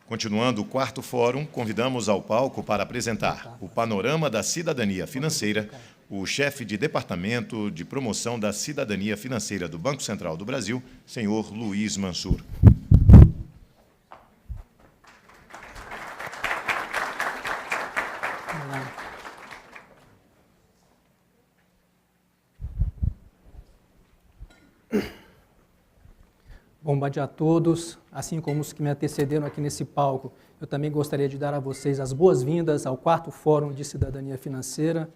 Continuando o quarto fórum, convidamos ao palco para apresentar o Panorama da Cidadania Financeira, o chefe de Departamento de Promoção da Cidadania Financeira do Banco Central do Brasil, senhor Luiz Mansur. Bom dia a todos, assim como os que me antecederam aqui nesse palco, eu também gostaria de dar a vocês as boas-vindas ao quarto Fórum de Cidadania Financeira.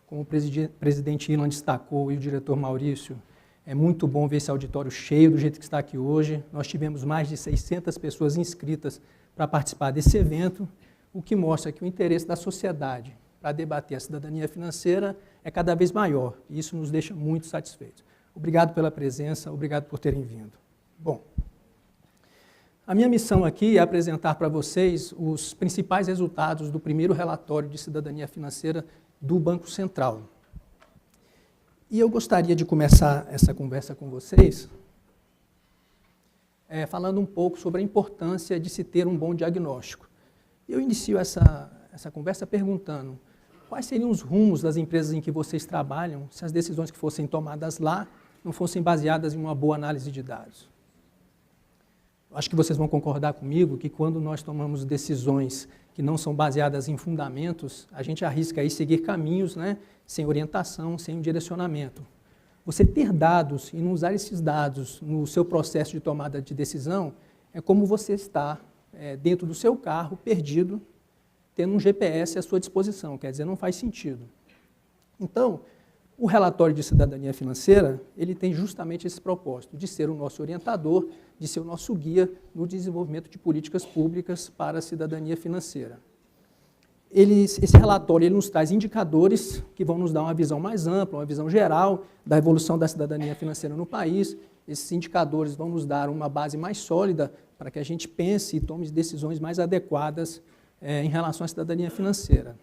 Como o presidente Ilan destacou e o diretor Maurício, é muito bom ver esse auditório cheio do jeito que está aqui hoje. Nós tivemos mais de 600 pessoas inscritas para participar desse evento, o que mostra que o interesse da sociedade para debater a cidadania financeira é cada vez maior, e isso nos deixa muito satisfeitos. Obrigado pela presença, obrigado por terem vindo. Bom, a minha missão aqui é apresentar para vocês os principais resultados do primeiro relatório de cidadania financeira do Banco Central. E eu gostaria de começar essa conversa com vocês falando um pouco sobre a importância de se ter um bom diagnóstico. Eu inicio essa conversa perguntando quais seriam os rumos das empresas em que vocês trabalham se as decisões que fossem tomadas lá não fossem baseadas em uma boa análise de dados. Acho que vocês vão concordar comigo que quando nós tomamos decisões que não são baseadas em fundamentos, a gente arrisca aí seguir caminhos, sem orientação, sem um direcionamento. Você ter dados e não usar esses dados no seu processo de tomada de decisão é como você está dentro do seu carro, perdido, tendo um GPS à sua disposição, quer dizer, não faz sentido. Então, o relatório de cidadania financeira, ele tem justamente esse propósito, de ser o nosso orientador, de ser o nosso guia no desenvolvimento de políticas públicas para a cidadania financeira. Esse relatório ele nos traz indicadores que vão nos dar uma visão mais ampla, uma visão geral da evolução da cidadania financeira no país. Esses indicadores vão nos dar uma base mais sólida para que a gente pense e tome decisões mais adequadas em relação à cidadania financeira.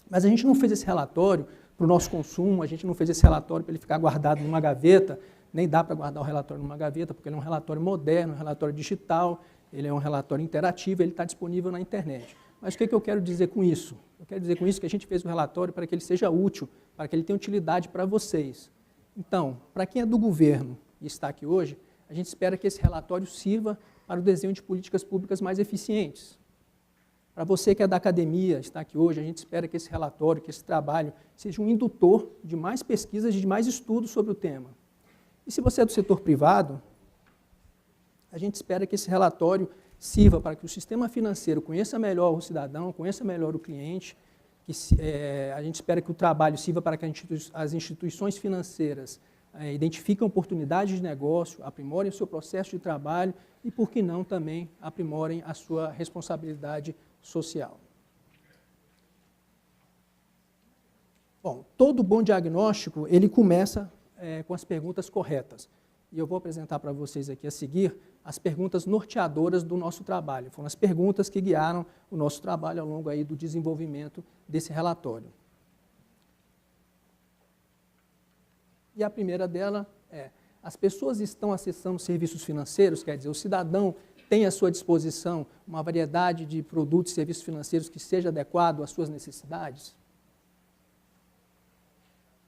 Mas a gente não fez esse relatório para o nosso consumo, a gente não fez esse relatório para ele ficar guardado numa gaveta, nem dá para guardar o relatório numa gaveta, porque ele é um relatório moderno, um relatório digital, ele é um relatório interativo, ele está disponível na internet. Mas o que eu quero dizer com isso? Eu quero dizer com isso que a gente fez o relatório para que ele seja útil, para que ele tenha utilidade para vocês. Então, para quem é do governo e está aqui hoje, a gente espera que esse relatório sirva para o desenho de políticas públicas mais eficientes. Para você que é da academia, está aqui hoje, a gente espera que esse relatório, que esse trabalho, seja um indutor de mais pesquisas, de mais estudos sobre o tema. E se você é do setor privado, a gente espera que esse relatório sirva para que o sistema financeiro conheça melhor o cidadão, conheça melhor o cliente, a gente espera que o trabalho sirva para que as instituições financeiras identifiquem oportunidades de negócio, aprimorem o seu processo de trabalho e, por que não, também aprimorem a sua responsabilidade social. Bom, todo bom diagnóstico, ele começa com as perguntas corretas. E eu vou apresentar para vocês aqui a seguir as perguntas norteadoras do nosso trabalho. Foram as perguntas que guiaram o nosso trabalho ao longo aí do desenvolvimento desse relatório. E a primeira dela é: as pessoas estão acessando serviços financeiros, quer dizer, o cidadão tem à sua disposição uma variedade de produtos e serviços financeiros que seja adequado às suas necessidades?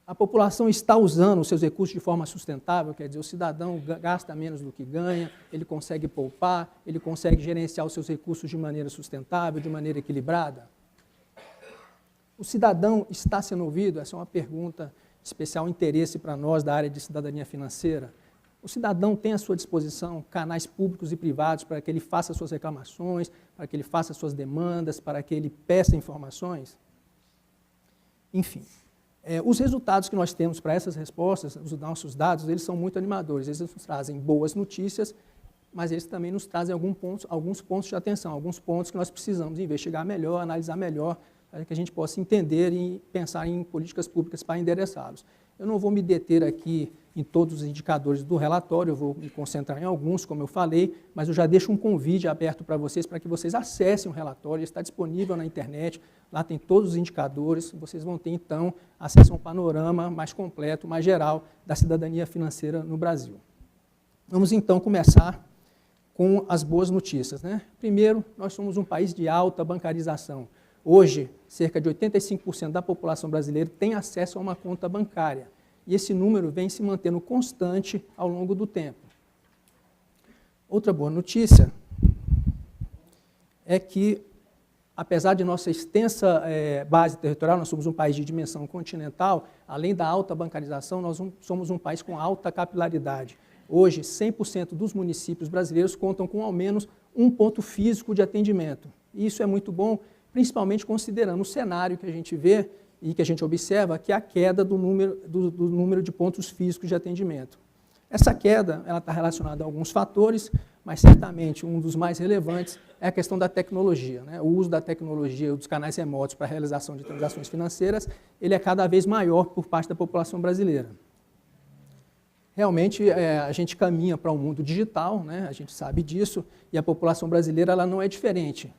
A população está usando os seus recursos de forma sustentável, quer dizer, o cidadão gasta menos do que ganha, ele consegue poupar, ele consegue gerenciar os seus recursos de maneira sustentável, de maneira equilibrada? O cidadão está sendo ouvido? Essa é uma pergunta de especial interesse para nós da área de cidadania financeira. O cidadão tem à sua disposição canais públicos e privados para que ele faça suas reclamações, para que ele faça suas demandas, para que ele peça informações? Enfim, os resultados que nós temos para essas respostas, os nossos dados, eles são muito animadores. Eles nos trazem boas notícias, mas eles também nos trazem alguns pontos de atenção, alguns pontos que nós precisamos investigar melhor, analisar melhor, para que a gente possa entender e pensar em políticas públicas para endereçá-los. Eu não vou me deter aqui em todos os indicadores do relatório, eu vou me concentrar em alguns, como eu falei, mas eu já deixo um convite aberto para vocês, para que vocês acessem o relatório, ele está disponível na internet, lá tem todos os indicadores, vocês vão ter, então, acesso a um panorama mais completo, mais geral, da cidadania financeira no Brasil. Vamos, então, começar com as boas notícias, né? Primeiro, nós somos um país de alta bancarização. Hoje, cerca de 85% da população brasileira tem acesso a uma conta bancária. E esse número vem se mantendo constante ao longo do tempo. Outra boa notícia é que, apesar de nossa extensa base territorial, nós somos um país de dimensão continental, além da alta bancarização, nós somos um país com alta capilaridade. Hoje, 100% dos municípios brasileiros contam com ao menos um ponto físico de atendimento. E isso é muito bom, principalmente considerando o cenário que a gente vê e que a gente observa, que é a queda do número de pontos físicos de atendimento. Essa queda está relacionada a alguns fatores, mas certamente um dos mais relevantes é a questão da tecnologia, né? O uso da tecnologia, dos canais remotos para a realização de transações financeiras, ele é cada vez maior por parte da população brasileira. Realmente, a gente caminha para um mundo digital, né? A gente sabe disso, e a população brasileira ela não é diferente.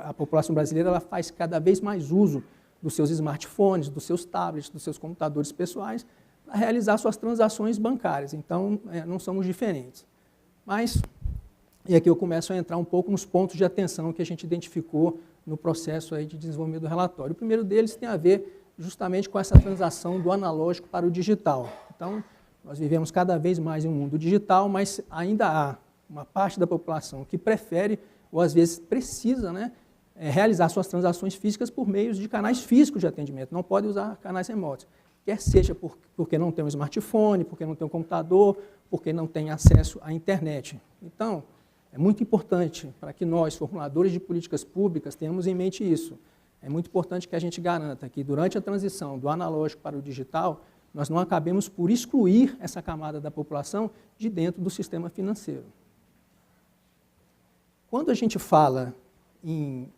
A população brasileira ela faz cada vez mais uso dos seus smartphones, dos seus tablets, dos seus computadores pessoais, para realizar suas transações bancárias. Então, não somos diferentes. Mas, e aqui eu começo a entrar um pouco nos pontos de atenção que a gente identificou no processo aí de desenvolvimento do relatório. O primeiro deles tem a ver justamente com essa transação do analógico para o digital. Então, nós vivemos cada vez mais em um mundo digital, mas ainda há uma parte da população que prefere, ou às vezes precisa, né, realizar suas transações físicas por meios de canais físicos de atendimento, não pode usar canais remotos. Quer seja porque não tem um smartphone, porque não tem um computador, porque não tem acesso à internet. Então, é muito importante para que nós, formuladores de políticas públicas, tenhamos em mente isso. É muito importante que a gente garanta que, durante a transição do analógico para o digital, nós não acabemos por excluir essa camada da população de dentro do sistema financeiro. Quando a gente fala em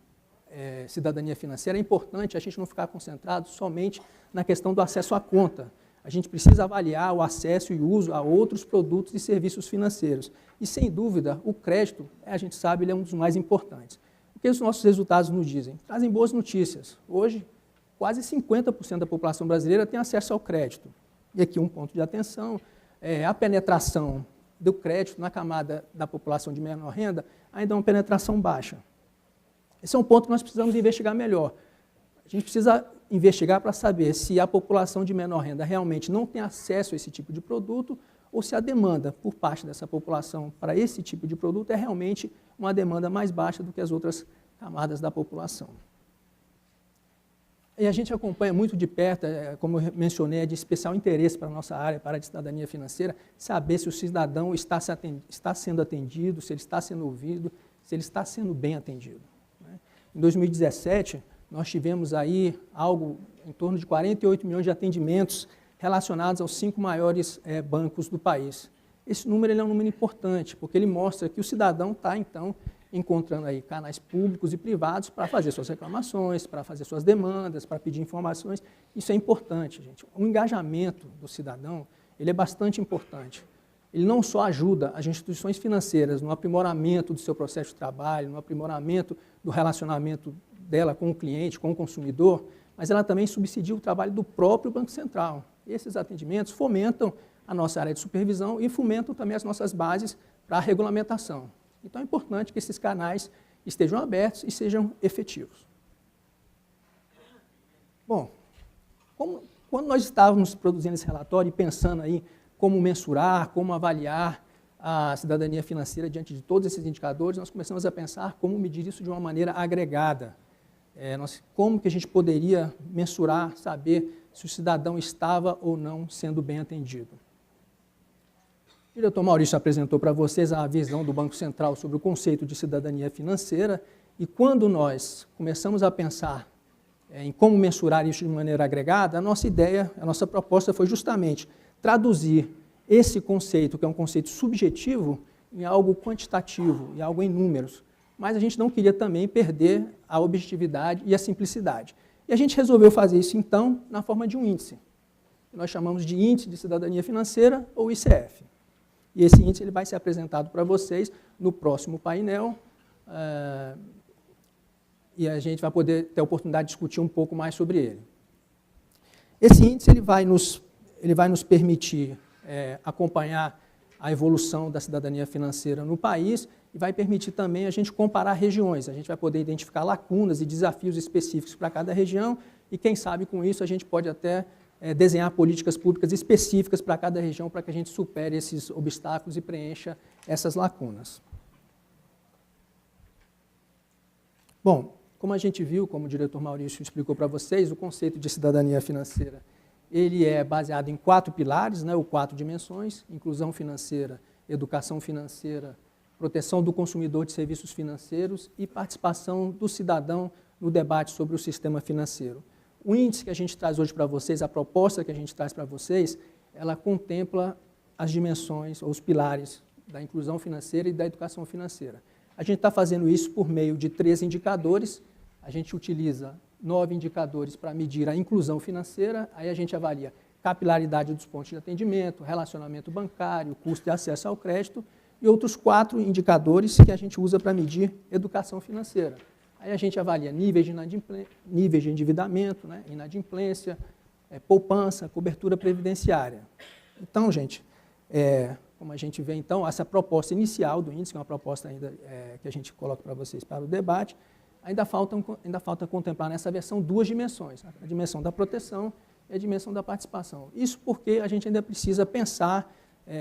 cidadania financeira, é importante a gente não ficar concentrado somente na questão do acesso à conta. A gente precisa avaliar o acesso e uso a outros produtos e serviços financeiros. E, sem dúvida, o crédito, a gente sabe, ele é um dos mais importantes. O que os nossos resultados nos dizem? Trazem boas notícias. Hoje, quase 50% da população brasileira tem acesso ao crédito. E aqui um ponto de atenção, a penetração do crédito na camada da população de menor renda ainda é uma penetração baixa. Esse é um ponto que nós precisamos investigar melhor. A gente precisa investigar para saber se a população de menor renda realmente não tem acesso a esse tipo de produto ou se a demanda por parte dessa população para esse tipo de produto é realmente uma demanda mais baixa do que as outras camadas da população. E a gente acompanha muito de perto, como eu mencionei, é de especial interesse para a nossa área, para a cidadania financeira, saber se o cidadão está sendo atendido, se ele está sendo ouvido, se ele está sendo bem atendido. Em 2017, nós tivemos aí algo em torno de 48 milhões de atendimentos relacionados aos 5 maiores bancos do país. Esse número ele é um número importante, porque ele mostra que o cidadão está, então, encontrando aí canais públicos e privados para fazer suas reclamações, para fazer suas demandas, para pedir informações. Isso é importante, gente. O engajamento do cidadão, ele é bastante importante. Ele não só ajuda as instituições financeiras no aprimoramento do seu processo de trabalho, no aprimoramento do relacionamento dela com o cliente, com o consumidor, mas ela também subsidia o trabalho do próprio Banco Central. Esses atendimentos fomentam a nossa área de supervisão e fomentam também as nossas bases para a regulamentação. Então, é importante que esses canais estejam abertos e sejam efetivos. Bom, quando nós estávamos produzindo esse relatório e pensando aí como mensurar, como avaliar a cidadania financeira diante de todos esses indicadores, nós começamos a pensar como medir isso de uma maneira agregada. Como que a gente poderia mensurar, saber se o cidadão estava ou não sendo bem atendido. O diretor Maurício apresentou para vocês a visão do Banco Central sobre o conceito de cidadania financeira e quando nós começamos a pensar em como mensurar isso de maneira agregada, a nossa ideia, a nossa proposta foi justamente traduzir esse conceito, que é um conceito subjetivo, em algo quantitativo, em algo em números. Mas a gente não queria também perder a objetividade e a simplicidade. E a gente resolveu fazer isso, então, na forma de um índice, que nós chamamos de Índice de Cidadania Financeira, ou ICF. E esse índice ele vai ser apresentado para vocês no próximo painel, e a gente vai poder ter a oportunidade de discutir um pouco mais sobre ele. Esse índice ele vai nos permitir acompanhar a evolução da cidadania financeira no país e vai permitir também a gente comparar regiões. A gente vai poder identificar lacunas e desafios específicos para cada região e, quem sabe, com isso a gente pode até desenhar políticas públicas específicas para cada região para que a gente supere esses obstáculos e preencha essas lacunas. Bom, como a gente viu, como o diretor Maurício explicou para vocês, o conceito de cidadania financeira ele é baseado em 4 pilares, né, ou 4 dimensões: inclusão financeira, educação financeira, proteção do consumidor de serviços financeiros e participação do cidadão no debate sobre o sistema financeiro. O índice que a gente traz hoje para vocês, a proposta que a gente traz para vocês, ela contempla as dimensões, ou os pilares da inclusão financeira e da educação financeira. A gente está fazendo isso por meio de 3 indicadores. A gente utiliza 9 indicadores para medir a inclusão financeira, aí a gente avalia capilaridade dos pontos de atendimento, relacionamento bancário, custo de acesso ao crédito e outros 4 indicadores que a gente usa para medir educação financeira. Aí a gente avalia níveis de endividamento, né, inadimplência, poupança, cobertura previdenciária. Então, gente, como a gente vê, então, essa proposta inicial do índice, que é uma proposta ainda que a gente coloca para vocês para o debate, ainda falta contemplar nessa versão 2 dimensões, a dimensão da proteção e a dimensão da participação. Isso porque a gente ainda precisa pensar,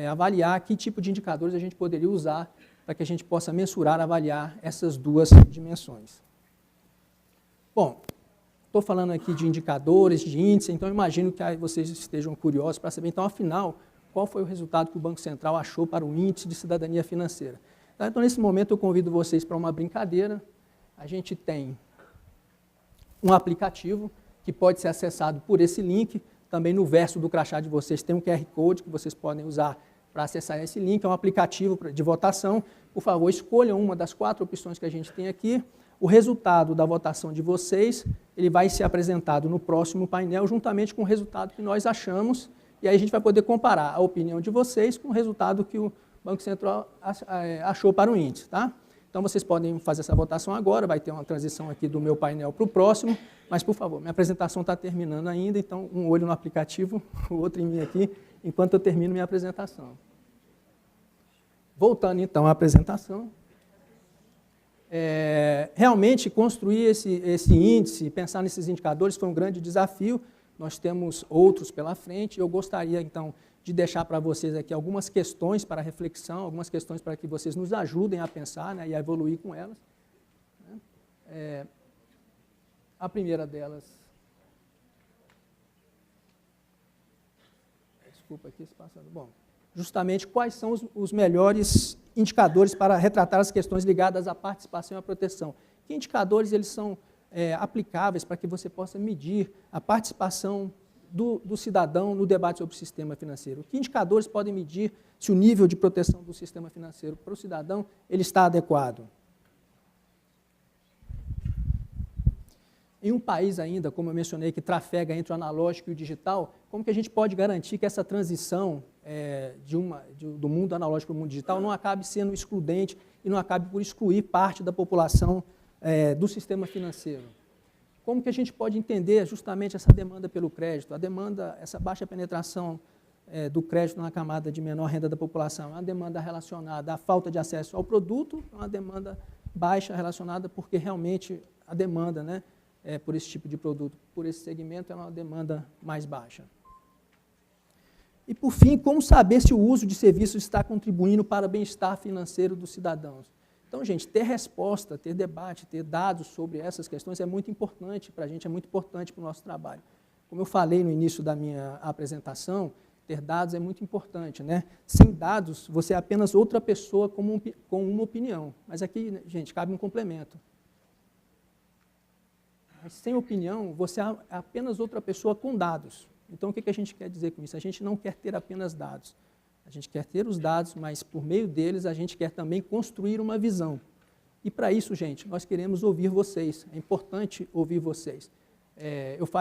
avaliar que tipo de indicadores a gente poderia usar para que a gente possa mensurar, avaliar essas 2 dimensões. Bom, estou falando aqui de indicadores, de índice, então imagino que vocês estejam curiosos para saber, então, afinal, qual foi o resultado que o Banco Central achou para o índice de cidadania financeira. Então, nesse momento, eu convido vocês para uma brincadeira. A gente tem um aplicativo que pode ser acessado por esse link. Também no verso do crachá de vocês tem um QR Code que vocês podem usar para acessar esse link. É um aplicativo de votação. Por favor, escolham uma das 4 opções que a gente tem aqui. O resultado da votação de vocês ele vai ser apresentado no próximo painel, juntamente com o resultado que nós achamos. E aí a gente vai poder comparar a opinião de vocês com o resultado que o Banco Central achou para o índice, tá? Então, vocês podem fazer essa votação agora, vai ter uma transição aqui do meu painel para o próximo, mas, por favor, minha apresentação está terminando ainda, então, um olho no aplicativo, o outro em mim aqui, enquanto eu termino minha apresentação. Voltando, então, à apresentação. Realmente, construir esse índice, pensar nesses indicadores foi um grande desafio, nós temos outros pela frente, eu gostaria, então, de deixar para vocês aqui algumas questões para reflexão, algumas questões para que vocês nos ajudem a pensar, né, e a evoluir com elas. A primeira delas... Desculpa aqui, se passando. Bom, justamente quais são os melhores indicadores para retratar as questões ligadas à participação e à proteção. Que indicadores eles são aplicáveis para que você possa medir a participação do cidadão no debate sobre o sistema financeiro? Que indicadores podem medir se o nível de proteção do sistema financeiro para o cidadão ele está adequado? Em um país ainda, como eu mencionei, que trafega entre o analógico e o digital, como que a gente pode garantir que essa transição do mundo analógico para o mundo digital não acabe sendo excludente e não acabe por excluir parte da população do sistema financeiro? Como que a gente pode entender justamente essa demanda pelo crédito, essa baixa penetração do crédito na camada de menor renda da população? É uma demanda relacionada à falta de acesso ao produto, é uma demanda baixa relacionada porque realmente a demanda, né, por esse tipo de produto, por esse segmento, é uma demanda mais baixa. E, por fim, como saber se o uso de serviços está contribuindo para o bem-estar financeiro dos cidadãos? Então, gente, ter resposta, ter debate, ter dados sobre essas questões é muito importante para a gente, é muito importante para o nosso trabalho. Como eu falei no início da minha apresentação, ter dados é muito importante, né? Sem dados, você é apenas outra pessoa com uma opinião. Mas aqui, gente, cabe um complemento. Mas sem opinião, você é apenas outra pessoa com dados. Então, o que a gente quer dizer com isso? A gente não quer ter apenas dados. A gente quer ter os dados, mas por meio deles a gente quer também construir uma visão. E para isso, gente, nós queremos ouvir vocês. É importante ouvir vocês.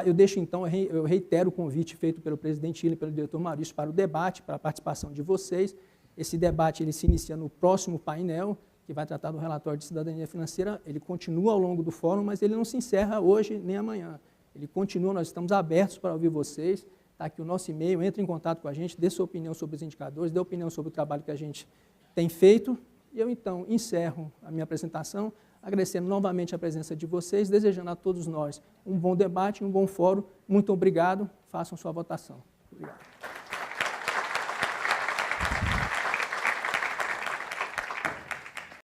Eu deixo então, eu reitero o convite feito pelo presidente Ila e pelo diretor Maurício para o debate, para a participação de vocês. Esse debate ele se inicia no próximo painel, que vai tratar do relatório de cidadania financeira. Ele continua ao longo do fórum, mas ele não se encerra hoje nem amanhã. Ele continua, nós estamos abertos para ouvir vocês. Está aqui o nosso e-mail, entre em contato com a gente, dê sua opinião sobre os indicadores, dê opinião sobre o trabalho que a gente tem feito. E eu, então, encerro a minha apresentação, agradecendo novamente a presença de vocês, desejando a todos nós um bom debate, um bom fórum. Muito obrigado, façam sua votação. Obrigado.